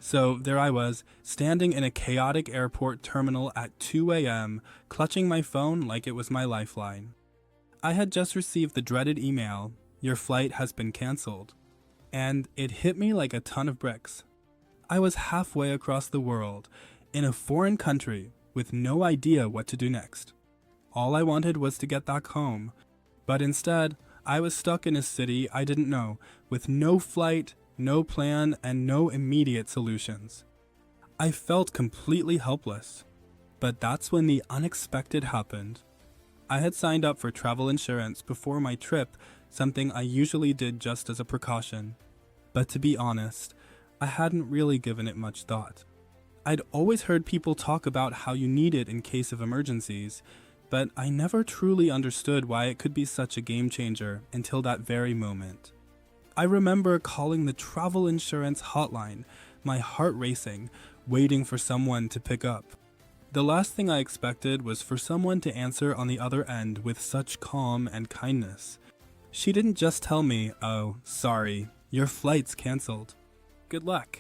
So there I was, standing in a chaotic airport terminal at 2 a.m., clutching my phone like it was my lifeline. I had just received the dreaded email, "Your flight has been cancelled," and it hit me like a ton of bricks. I was halfway across the world, in a foreign country, with no idea what to do next. All I wanted was to get back home, but instead, I was stuck in a city I didn't know, with no flight, no plan, and no immediate solutions. I felt completely helpless. But that's when the unexpected happened. I had signed up for travel insurance before my trip, something I usually did just as a precaution. But to be honest, I hadn't really given it much thought. I'd always heard people talk about how you need it in case of emergencies, but I never truly understood why it could be such a game changer until that very moment. I remember calling the travel insurance hotline, my heart racing, waiting for someone to pick up. The last thing I expected was for someone to answer on the other end with such calm and kindness. She didn't just tell me, "Oh, sorry, your flight's cancelled. Good luck."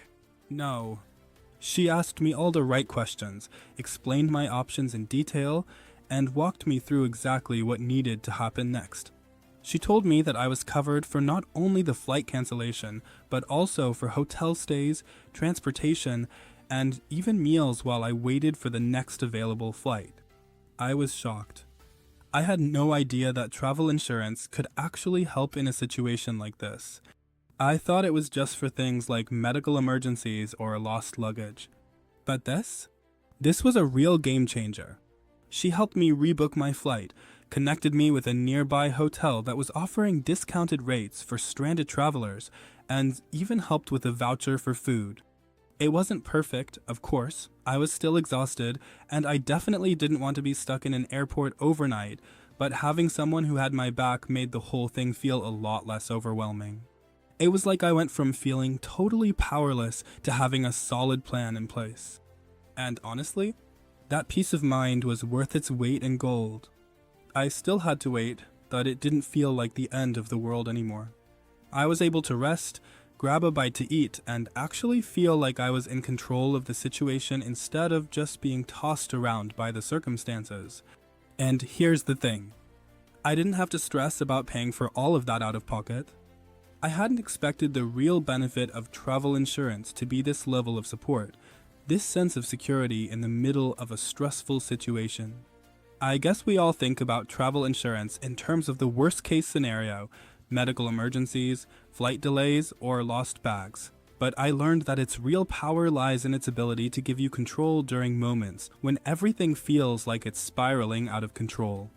No. She asked me all the right questions, explained my options in detail, and walked me through exactly what needed to happen next. She told me that I was covered for not only the flight cancellation, but also for hotel stays, transportation, and even meals while I waited for the next available flight. I was shocked. I had no idea that travel insurance could actually help in a situation like this. I thought it was just for things like medical emergencies or lost luggage. But this was a real game changer. She helped me rebook my flight, connected me with a nearby hotel that was offering discounted rates for stranded travelers, and even helped with a voucher for food. It wasn't perfect, of course. I was still exhausted, and I definitely didn't want to be stuck in an airport overnight, but having someone who had my back made the whole thing feel a lot less overwhelming. It was like I went from feeling totally powerless to having a solid plan in place. And honestly, that peace of mind was worth its weight in gold. I still had to wait, but it didn't feel like the end of the world anymore. I was able to rest, grab a bite to eat, and actually feel like I was in control of the situation instead of just being tossed around by the circumstances. And here's the thing. I didn't have to stress about paying for all of that out of pocket. I hadn't expected the real benefit of travel insurance to be this level of support, this sense of security in the middle of a stressful situation. I guess we all think about travel insurance in terms of the worst case scenario, medical emergencies, flight delays, or lost bags. But I learned that its real power lies in its ability to give you control during moments when everything feels like it's spiraling out of control.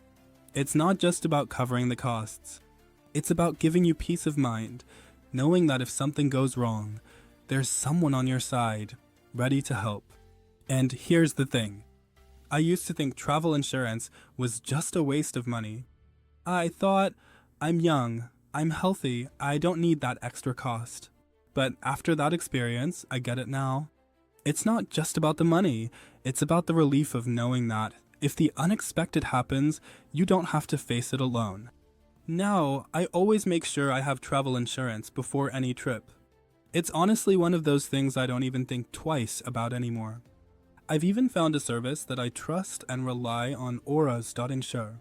It's not just about covering the costs. It's about giving you peace of mind, knowing that if something goes wrong, there's someone on your side, ready to help. And here's the thing. I used to think travel insurance was just a waste of money. I thought, I'm young, I'm healthy, I don't need that extra cost. But after that experience, I get it now. It's not just about the money, it's about the relief of knowing that if the unexpected happens, you don't have to face it alone. Now, I always make sure I have travel insurance before any trip. It's honestly one of those things I don't even think twice about anymore. I've even found a service that I trust and rely on, auras.insure.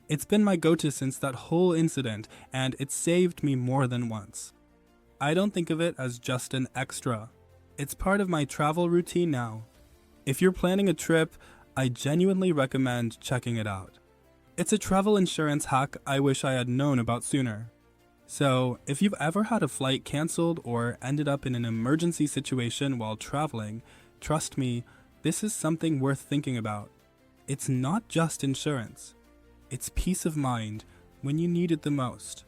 It's been my go-to since that whole incident, and it's saved me more than once. I don't think of it as just an extra. It's part of my travel routine now. If you're planning a trip, I genuinely recommend checking it out. It's a travel insurance hack I wish I had known about sooner. So, if you've ever had a flight canceled or ended up in an emergency situation while traveling, trust me, this is something worth thinking about. It's not just insurance. It's peace of mind when you need it the most.